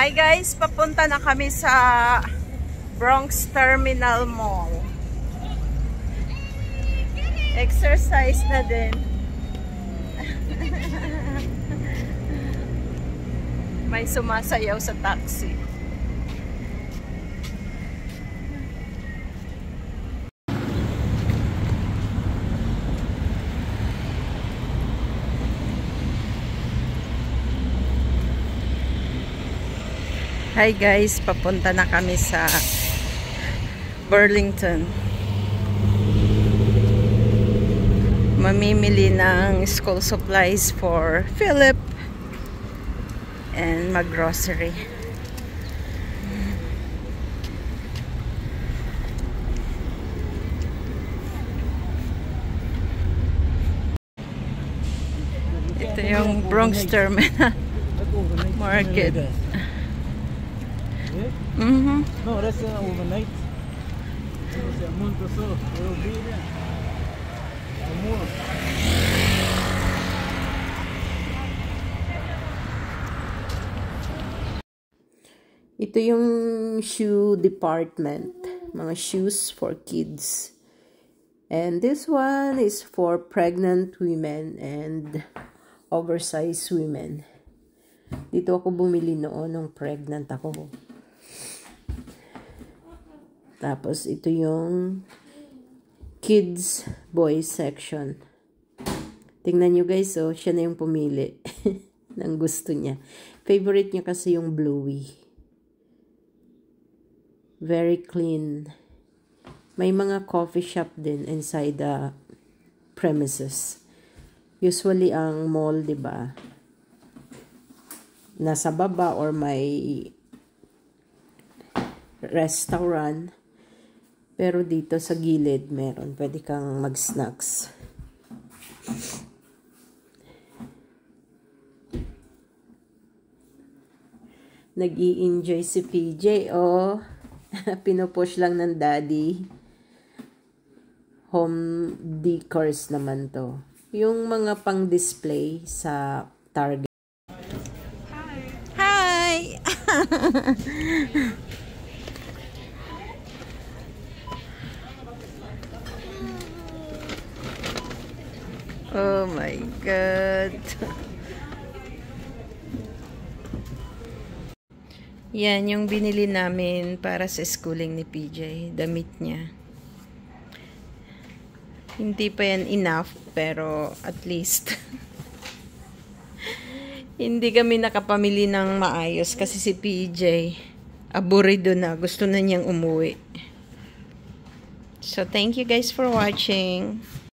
Hi guys, papunta na kami sa Bronx Terminal Mall. Exercise na din. May sumasayaw sa taxi. Hi guys, papunta na kami sa Burlington. Mamimili ng school supplies for Philip and mag-grocery. Ito yung Bronx Terminal Market. No, that's overnight. It's a month or so. It will be there. For more. Ito yung shoe department. Mga shoes for kids. And this one is for pregnant women and oversized women. Dito ako bumili noon nung pregnant ako. Tapos, ito yung kids boys section. Tingnan nyo guys, oh, siya na yung pumili ng gusto niya. Favorite niya kasi yung bluey. Very clean. May mga coffee shop din inside the premises. Usually, ang mall, diba, nasa baba or may restaurant. Pero dito sa gilid, meron. Pwede kang mag-snacks. Nag-i-enjoy si PJ. Oh, pinupush lang ng daddy. Home decors naman to. Yung mga pang-display sa Target. Hi! Hi! Oh my God. Yan yung binili namin para sa schooling ni PJ. Damit niya. Hindi pa yan enough, pero at least hindi kami nakapamili ng maayos kasi si PJ aburido na. Gusto na niyang umuwi. So, thank you guys for watching.